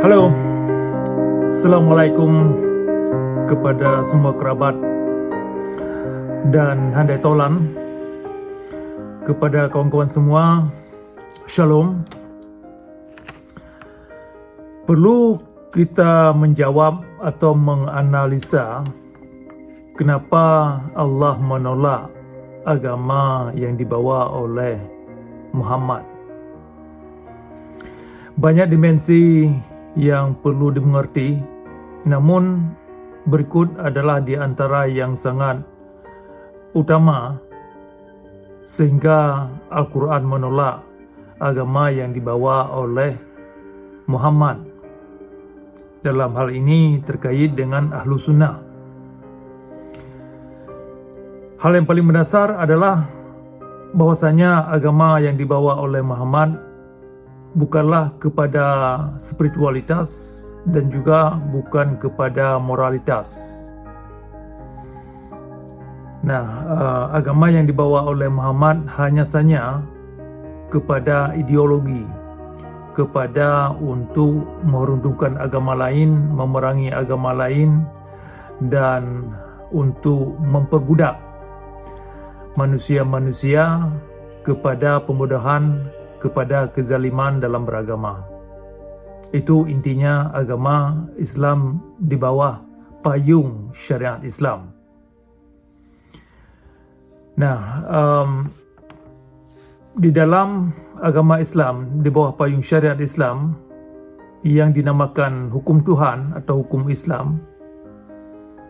Halo, Assalamualaikum kepada semua kerabat dan handai tolan, kepada kawan-kawan semua, Shalom. Perlu kita menjawab atau menganalisa kenapa Allah menolak agama yang dibawa oleh Muhammad. Banyak dimensi yang perlu dimengerti, namun berikut adalah di antara yang sangat utama sehingga Al-Quran menolak agama yang dibawa oleh Muhammad. Dalam hal ini terkait dengan Ahlu Sunnah. Hal yang paling mendasar adalah bahwasanya agama yang dibawa oleh Muhammad bukanlah kepada spiritualitas dan juga bukan kepada moralitas. Nah, agama yang dibawa oleh Muhammad hanya saja kepada ideologi, kepada untuk meruntuhkan agama lain, memerangi agama lain, dan untuk memperbudak manusia-manusia kepada pembodohan, kepada kezaliman dalam beragama. Itu intinya agama Islam di bawah payung syariat Islam. Nah, di dalam agama Islam, di bawah payung syariat Islam, yang dinamakan hukum Tuhan atau hukum Islam,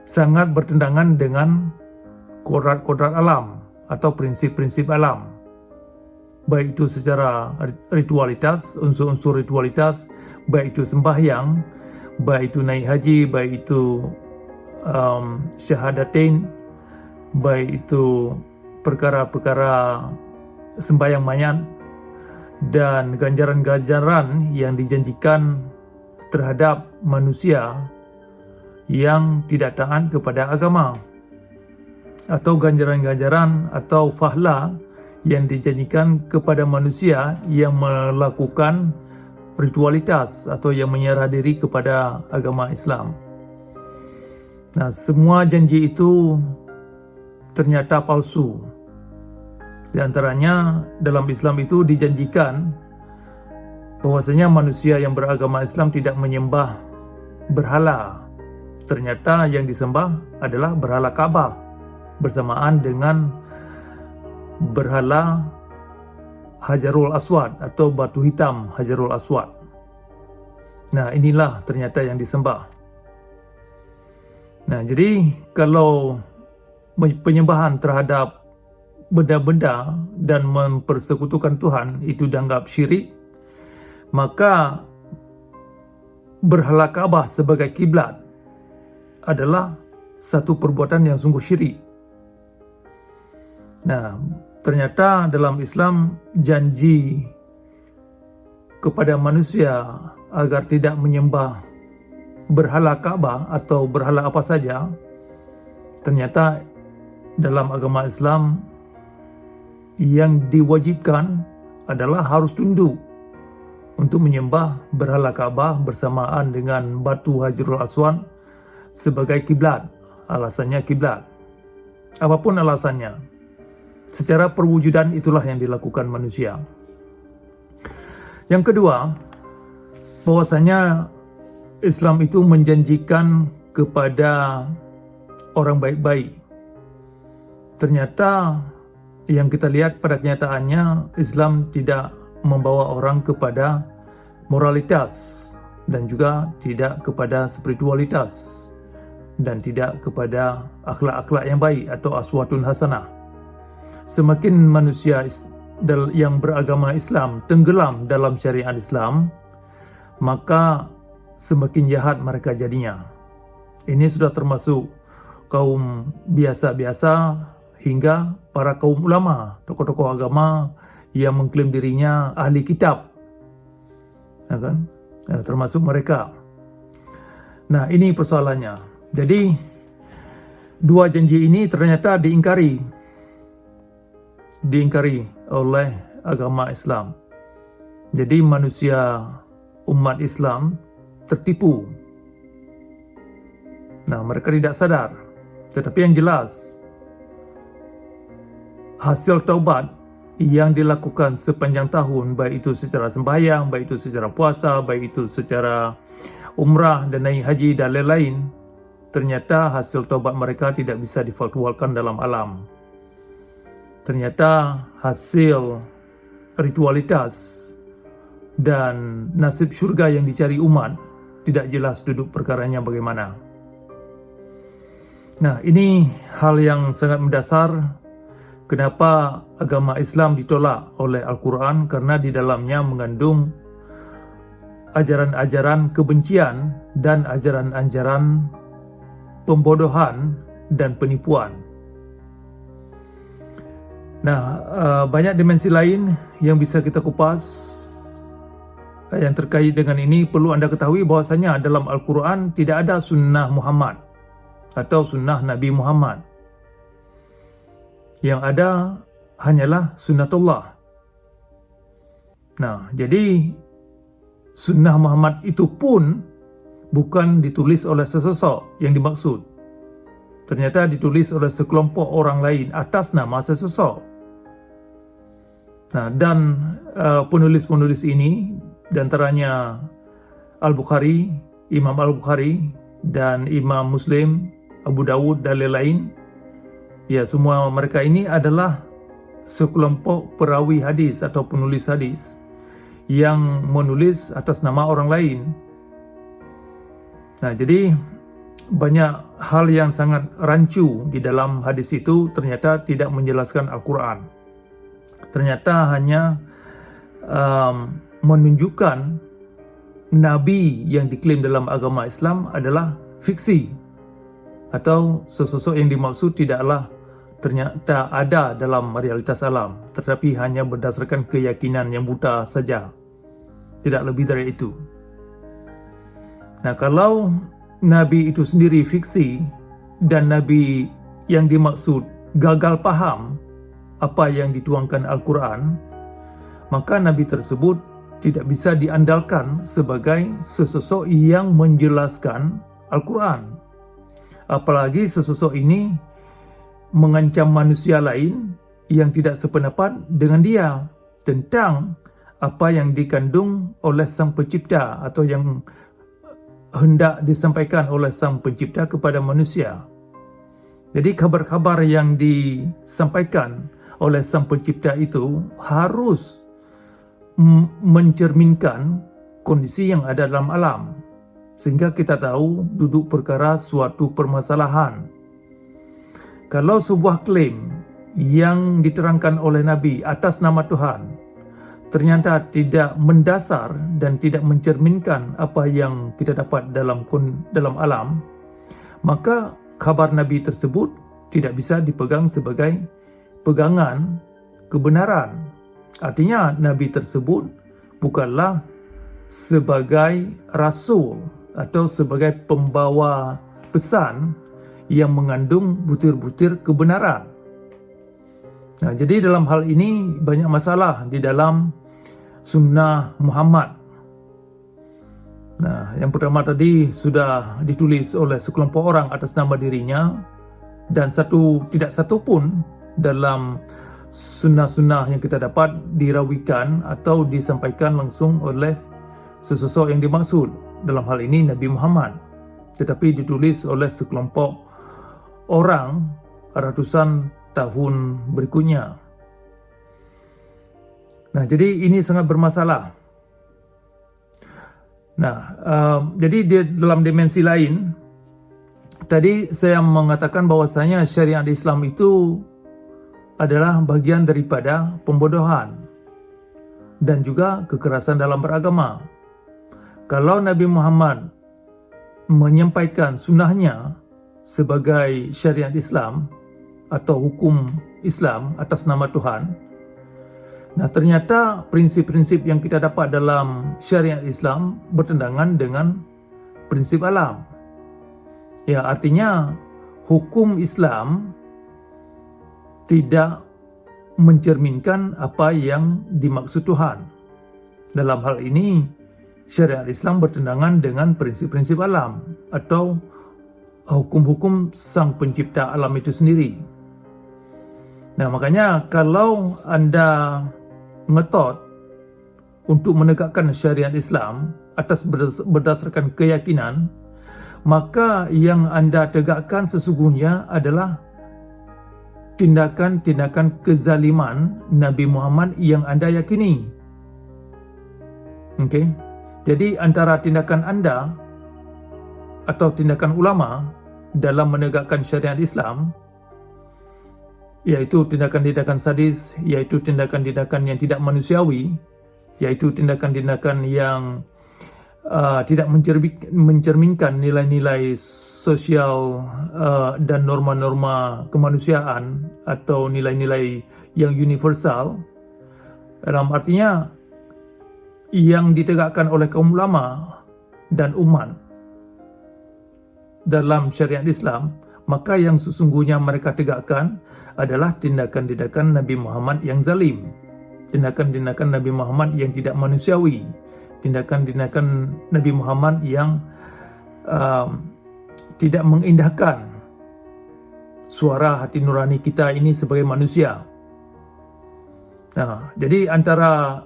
sangat bertentangan dengan kodrat-kodrat alam atau prinsip-prinsip alam. Baik itu secara ritualitas, unsur-unsur ritualitas, baik itu sembahyang, baik itu naik haji, baik itu syahadatain, baik itu perkara-perkara sembahyang mayat, dan ganjaran-ganjaran yang dijanjikan terhadap manusia yang tidak taat kepada agama, atau ganjaran-ganjaran atau fahla yang dijanjikan kepada manusia yang melakukan ritualitas atau yang menyerah diri kepada agama Islam. Nah, semua janji itu ternyata palsu. Di antaranya dalam Islam itu dijanjikan bahwasanya manusia yang beragama Islam tidak menyembah berhala. Ternyata yang disembah adalah berhala Ka'bah bersamaan dengan berhala Hajarul Aswad atau batu hitam Hajarul Aswad. Nah, inilah ternyata yang disembah. Nah, jadi kalau penyembahan terhadap benda-benda dan mempersekutukan Tuhan itu dianggap syirik, maka berhala Ka'bah sebagai kiblat adalah satu perbuatan yang sungguh syirik. Nah, ternyata dalam Islam janji kepada manusia agar tidak menyembah berhala Ka'bah atau berhala apa saja, ternyata dalam agama Islam yang diwajibkan adalah harus tunduk untuk menyembah berhala Ka'bah bersamaan dengan batu Hajarul Aswad sebagai kiblat. Alasannya kiblat. Apapun alasannya, secara perwujudan itulah yang dilakukan manusia. Yang kedua, bahwasanya Islam itu menjanjikan kepada orang baik-baik. Ternyata yang kita lihat pada kenyataannya, Islam tidak membawa orang kepada moralitas dan juga tidak kepada spiritualitas dan tidak kepada akhlak-akhlak yang baik atau aswatun hasanah. Semakin manusia yang beragama Islam tenggelam dalam syariat Islam, maka semakin jahat mereka jadinya. Ini sudah termasuk kaum biasa-biasa hingga para kaum ulama, tokoh-tokoh agama yang mengklaim dirinya ahli kitab, ya kan? Ya, termasuk mereka. Nah, ini persoalannya. Jadi dua janji ini ternyata diingkari oleh agama Islam. Jadi manusia umat Islam tertipu. Nah, mereka tidak sadar. Tetapi yang jelas, hasil taubat yang dilakukan sepanjang tahun, baik itu secara sembahyang, baik itu secara puasa, baik itu secara umrah dan naik haji dan lain-lain, ternyata hasil taubat mereka tidak bisa difaktualkan dalam alam. Ternyata hasil ritualitas dan nasib syurga yang dicari umat tidak jelas duduk perkaranya bagaimana. Nah, ini hal yang sangat mendasar kenapa agama Islam ditolak oleh Al-Quran, karena di dalamnya mengandung ajaran-ajaran kebencian dan ajaran-ajaran pembodohan dan penipuan. Nah, banyak dimensi lain yang bisa kita kupas yang terkait dengan ini. Perlu Anda ketahui bahwasanya dalam Al-Quran tidak ada sunnah Muhammad atau sunnah Nabi Muhammad. Yang ada hanyalah sunnatullah. Nah, jadi sunnah Muhammad itu pun bukan ditulis oleh sesosok yang dimaksud. Ternyata ditulis oleh sekelompok orang lain atas nama sesosok. Nah, dan penulis-penulis ini, diantaranya Al-Bukhari, Imam Al-Bukhari, dan Imam Muslim, Abu Dawud, dan lain-lain, ya, semua mereka ini adalah sekelompok perawi hadis atau penulis hadis yang menulis atas nama orang lain. Nah, jadi banyak hal yang sangat rancu di dalam hadis itu ternyata tidak menjelaskan Al-Quran. Ternyata hanya menunjukkan Nabi yang diklaim dalam agama Islam adalah fiksi, atau sesosok yang dimaksud tidaklah ternyata ada dalam realitas alam, tetapi hanya berdasarkan keyakinan yang buta saja, tidak lebih dari itu. Nah, kalau Nabi itu sendiri fiksi dan Nabi yang dimaksud gagal paham apa yang dituangkan Al-Quran, maka Nabi tersebut tidak bisa diandalkan sebagai sesosok yang menjelaskan Al-Quran. Apalagi sesosok ini mengancam manusia lain yang tidak sependapat dengan dia tentang apa yang dikandung oleh Sang Pencipta atau yang hendak disampaikan oleh Sang Pencipta kepada manusia. Jadi kabar-kabar yang disampaikan oleh Sang Pencipta itu harus mencerminkan kondisi yang ada dalam alam, sehingga kita tahu duduk perkara suatu permasalahan. Kalau sebuah klaim yang diterangkan oleh Nabi atas nama Tuhan ternyata tidak mendasar dan tidak mencerminkan apa yang kita dapat dalam alam, maka kabar Nabi tersebut tidak bisa dipegang sebagai pegangan kebenaran. Artinya Nabi tersebut bukanlah sebagai rasul atau sebagai pembawa pesan yang mengandung butir-butir kebenaran. Nah, jadi dalam hal ini banyak masalah di dalam sunnah Muhammad. Nah, yang pertama tadi sudah ditulis oleh sekelompok orang atas nama dirinya, dan tidak satu pun dalam sunnah-sunnah yang kita dapat dirawikan atau disampaikan langsung oleh sesosok yang dimaksud, dalam hal ini Nabi Muhammad, tetapi ditulis oleh sekelompok orang ratusan tahun berikutnya. Nah, jadi ini sangat bermasalah. Nah, jadi di dalam dimensi lain, tadi saya mengatakan bahwasanya syariat Islam itu adalah bagian daripada pembodohan dan juga kekerasan dalam beragama. Kalau Nabi Muhammad menyampaikan sunnahnya sebagai syariat Islam atau hukum Islam atas nama Tuhan, nah ternyata prinsip-prinsip yang kita dapat dalam syariat Islam bertentangan dengan prinsip alam. Ya, artinya hukum Islam tidak mencerminkan apa yang dimaksud Tuhan. Dalam hal ini, syariat Islam bertentangan dengan prinsip-prinsip alam atau hukum-hukum sang pencipta alam itu sendiri. Nah, makanya kalau Anda ngotot untuk menegakkan syariat Islam atas berdasarkan keyakinan, maka yang Anda tegakkan sesungguhnya adalah tindakan-tindakan kezaliman Nabi Muhammad yang Anda yakini. Okey. Jadi antara tindakan Anda atau tindakan ulama dalam menegakkan syariat Islam, yaitu tindakan-tindakan sadis, yaitu tindakan-tindakan yang tidak manusiawi, yaitu tindakan-tindakan yang tidak mencerminkan nilai-nilai sosial dan norma-norma kemanusiaan atau nilai-nilai yang universal. Dalam artinya yang ditegakkan oleh kaum ulama dan umat dalam syariat Islam, maka yang sesungguhnya mereka tegakkan adalah tindakan-tindakan Nabi Muhammad yang zalim, tindakan-tindakan Nabi Muhammad yang tidak manusiawi, tindakan-tindakan Nabi Muhammad yang tidak mengindahkan suara hati nurani kita ini sebagai manusia. Nah, jadi antara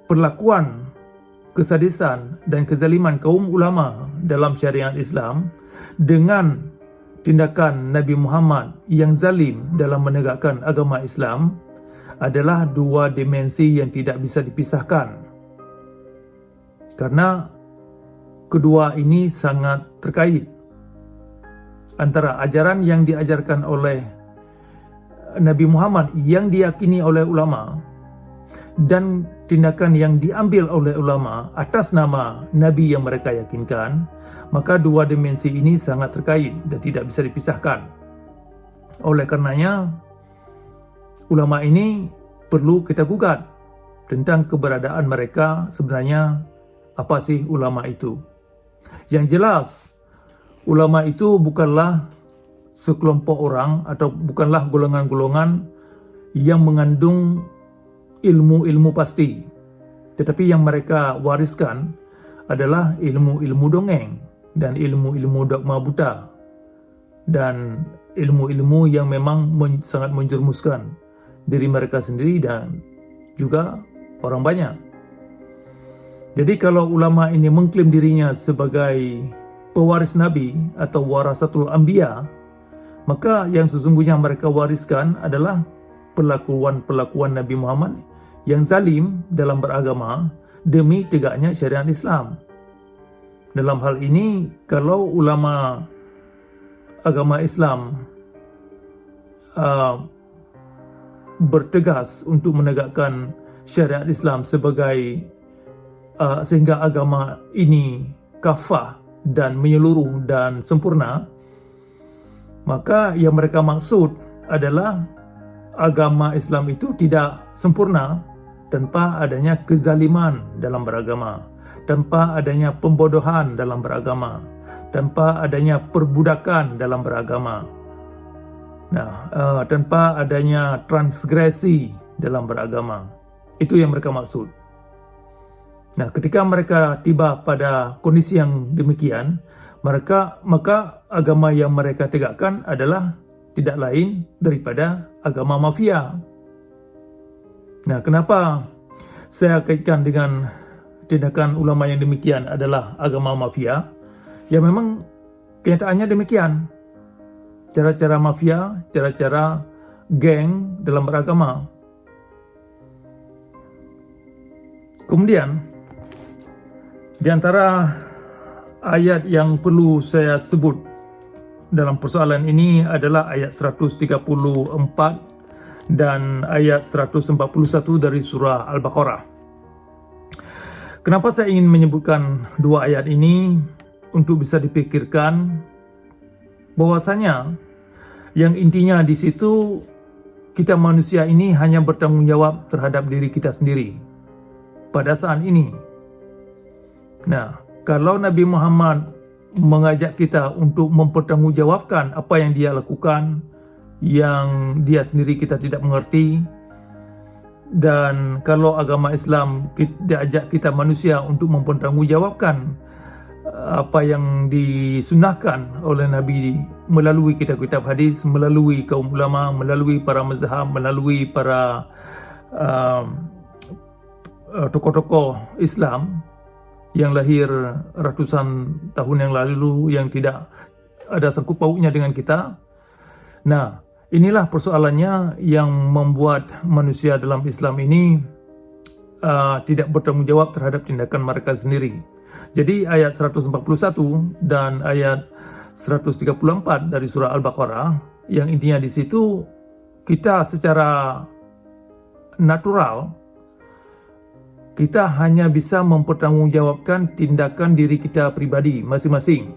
perlakuan kesadisan dan kezaliman kaum ulama dalam syariat Islam dengan tindakan Nabi Muhammad yang zalim dalam menegakkan agama Islam adalah dua dimensi yang tidak bisa dipisahkan. Karena kedua ini sangat terkait. Antara ajaran yang diajarkan oleh Nabi Muhammad yang diyakini oleh ulama dan tindakan yang diambil oleh ulama atas nama Nabi yang mereka yakinkan, maka dua dimensi ini sangat terkait dan tidak bisa dipisahkan. Oleh karenanya, ulama ini perlu kita gugat tentang keberadaan mereka sebenarnya apa sih ulama itu. Yang jelas, ulama itu bukanlah sekelompok orang atau bukanlah golongan-golongan yang mengandung ilmu-ilmu pasti. Tetapi yang mereka wariskan adalah ilmu-ilmu dongeng dan ilmu-ilmu dogma buta dan ilmu-ilmu yang memang sangat menjerumuskan diri mereka sendiri dan juga orang banyak. Jadi kalau ulama ini mengklaim dirinya sebagai pewaris Nabi atau warasatul anbiya, maka yang sesungguhnya mereka wariskan adalah perlakuan-perlakuan Nabi Muhammad yang zalim dalam beragama demi tegaknya syariat Islam. Dalam hal ini, kalau ulama agama Islam bertegas untuk menegakkan syariat Islam sebagai sehingga agama ini kafah dan menyeluruh dan sempurna, maka yang mereka maksud adalah agama Islam itu tidak sempurna tanpa adanya kezaliman dalam beragama, tanpa adanya pembodohan dalam beragama, tanpa adanya perbudakan dalam beragama, tanpa adanya transgresi dalam beragama. Itu yang mereka maksud. Nah, ketika mereka tiba pada kondisi yang demikian, maka agama yang mereka tegakkan adalah tidak lain daripada agama mafia. Nah, kenapa saya kaitkan dengan tindakan ulama yang demikian adalah agama mafia? Ya memang kenyataannya demikian. Cara-cara mafia, cara-cara geng dalam beragama. Kemudian, di antara ayat yang perlu saya sebut dalam persoalan ini adalah ayat 134 dan ayat 141 dari surah Al-Baqarah. Kenapa saya ingin menyebutkan dua ayat ini? Untuk bisa dipikirkan bahwasanya yang intinya di situ kita manusia ini hanya bertanggung jawab terhadap diri kita sendiri pada saat ini. Nah, kalau Nabi Muhammad mengajak kita untuk mempertanggungjawabkan apa yang dia lakukan, yang dia sendiri kita tidak mengerti, Dan kalau agama Islam diajak kita manusia untuk mempertanggungjawabkan apa yang disunahkan oleh Nabi melalui kitab-kitab hadis, melalui kaum ulama, melalui para mazhab, melalui para tokoh-tokoh Islam yang lahir ratusan tahun yang lalu, yang tidak ada sangkut pautnya dengan kita. Nah, inilah persoalannya yang membuat manusia dalam Islam ini tidak bertanggung jawab terhadap tindakan mereka sendiri. Jadi ayat 141 dan ayat 134 dari surah Al-Baqarah, yang intinya di situ kita secara natural, kita hanya bisa mempertanggungjawabkan tindakan diri kita pribadi masing-masing,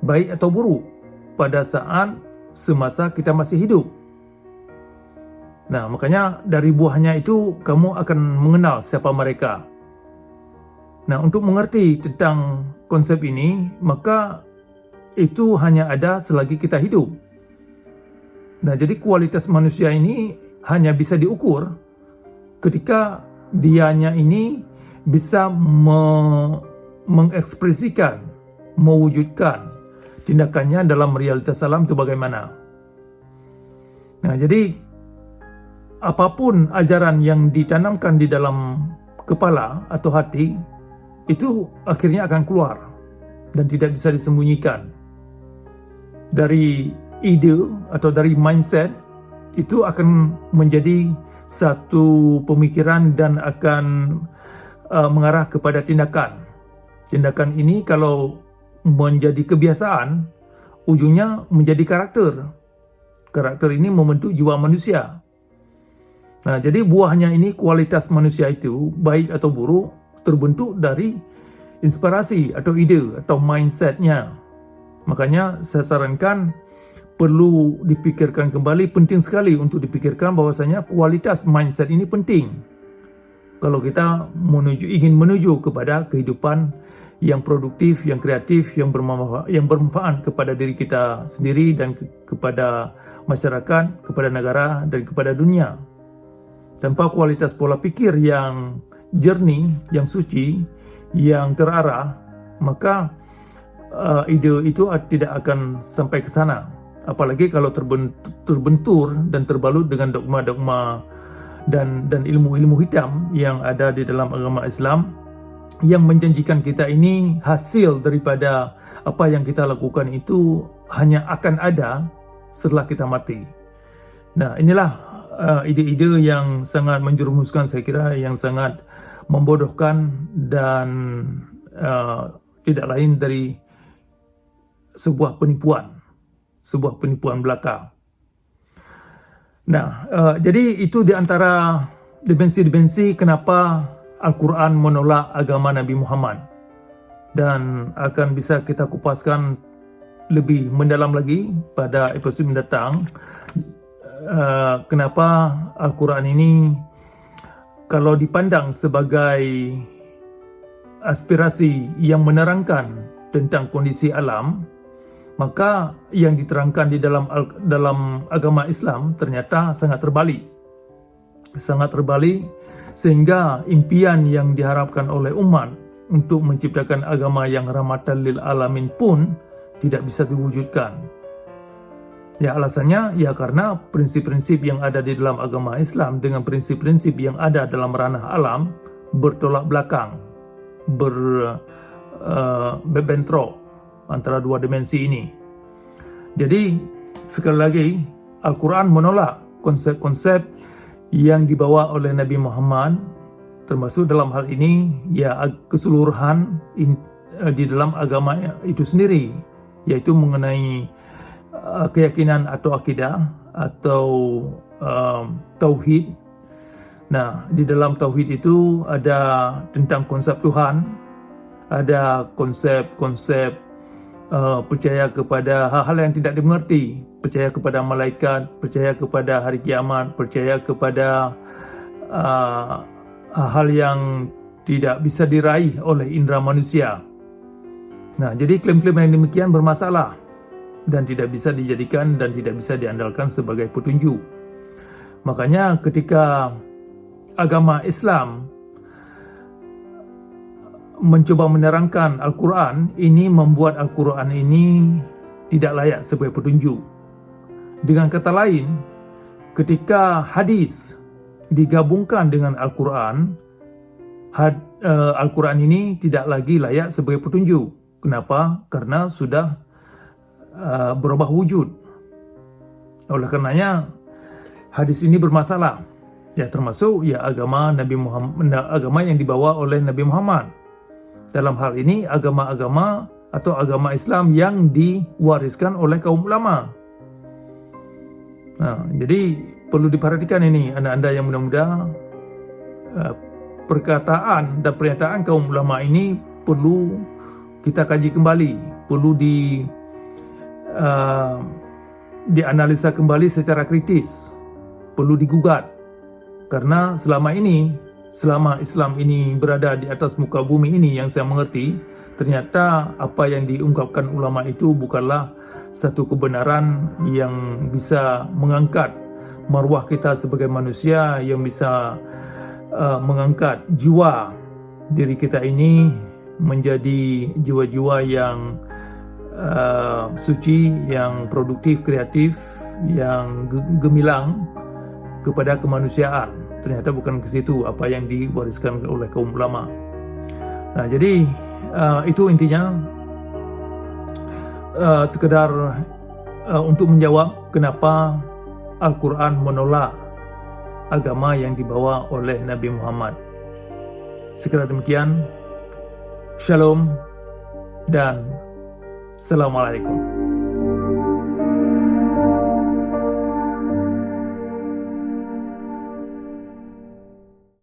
baik atau buruk, pada saat semasa kita masih hidup. Nah, makanya dari buahnya itu kamu akan mengenal siapa mereka. Nah, untuk mengerti tentang konsep ini, maka itu hanya ada selagi kita hidup. Nah, jadi kualitas manusia ini hanya bisa diukur ketika dianya ini bisa mengekspresikan, mewujudkan tindakannya dalam realitas alam itu bagaimana. Nah, jadi apapun ajaran yang ditanamkan di dalam kepala atau hati, itu akhirnya akan keluar dan tidak bisa disembunyikan. Dari ide atau dari mindset, itu akan menjadi satu pemikiran dan akan mengarah kepada tindakan. Tindakan ini kalau menjadi kebiasaan, ujungnya menjadi karakter. Karakter ini membentuk jiwa manusia. Nah, jadi buahnya ini, kualitas manusia itu, baik atau buruk, terbentuk dari inspirasi atau ide atau mindsetnya. Makanya saya sarankan perlu dipikirkan kembali, penting sekali untuk dipikirkan bahwasanya kualitas mindset ini penting. Kalau kita ingin menuju kepada kehidupan yang produktif, yang kreatif, yang bermanfaat kepada diri kita sendiri dan kepada masyarakat, kepada negara dan kepada dunia. Tanpa kualitas pola pikir yang jernih, yang suci, yang terarah, maka ide itu tidak akan sampai ke sana. Apalagi kalau terbentur dan terbalut dengan dogma-dogma dan ilmu-ilmu hitam yang ada di dalam agama Islam, yang menjanjikan kita ini hasil daripada apa yang kita lakukan itu hanya akan ada setelah kita mati. Nah, inilah ide-ide yang sangat menjerumuskan, saya kira, yang sangat membodohkan dan tidak lain dari sebuah penipuan belaka. Nah, jadi itu di antara dimensi-dimensi kenapa Al-Quran menolak agama Nabi Muhammad. Dan akan bisa kita kupaskan lebih mendalam lagi pada episode mendatang. Kenapa Al-Quran ini, kalau dipandang sebagai aspirasi yang menerangkan tentang kondisi alam, maka yang diterangkan di dalam agama Islam ternyata sangat terbalik. Sangat terbalik, sehingga impian yang diharapkan oleh umat untuk menciptakan agama yang rahmatan lil alamin pun tidak bisa diwujudkan. Ya, alasannya ya karena prinsip-prinsip yang ada di dalam agama Islam dengan prinsip-prinsip yang ada dalam ranah alam bertolak belakang, berbentrok antara dua dimensi ini. Jadi sekali lagi, Al-Quran menolak konsep-konsep yang dibawa oleh Nabi Muhammad, termasuk dalam hal ini ya keseluruhan di dalam agama itu sendiri, yaitu mengenai keyakinan atau akidah atau tauhid. Nah, di dalam tauhid itu ada tentang konsep Tuhan, ada konsep-konsep percaya kepada hal-hal yang tidak dimengerti, percaya kepada malaikat, percaya kepada hari kiamat, percaya kepada hal yang tidak bisa diraih oleh indera manusia. Nah, jadi klaim-klaim yang demikian bermasalah dan tidak bisa dijadikan dan tidak bisa diandalkan sebagai petunjuk. Makanya ketika agama Islam mencoba menerangkan Al-Quran, ini membuat Al-Quran ini tidak layak sebagai petunjuk. Dengan kata lain, ketika hadis digabungkan dengan Al-Quran, Al-Quran ini tidak lagi layak sebagai petunjuk. Kenapa? Karena sudah berubah wujud. Oleh karenanya, hadis ini bermasalah. Ya, termasuk ya agama Nabi Muhammad, agama yang dibawa oleh Nabi Muhammad. Dalam hal ini agama-agama atau agama Islam yang diwariskan oleh kaum ulama. Nah, jadi perlu diperhatikan ini anda-anda yang muda-muda, perkataan dan pernyataan kaum ulama ini perlu kita kaji kembali, perlu dianalisa kembali secara kritis, perlu digugat. Karena selama Islam ini berada di atas muka bumi ini, yang saya mengerti, ternyata apa yang diungkapkan ulama itu bukanlah satu kebenaran yang bisa mengangkat marwah kita sebagai manusia, yang bisa mengangkat jiwa diri kita ini menjadi jiwa-jiwa yang suci, yang produktif, kreatif, yang gemilang kepada kemanusiaan. Ternyata bukan ke situ apa yang diwariskan oleh kaum ulama. Nah, jadi itu intinya, sekedar untuk menjawab kenapa Al-Quran menolak agama yang dibawa oleh Nabi Muhammad. Sekadar demikian. Shalom dan Assalamualaikum.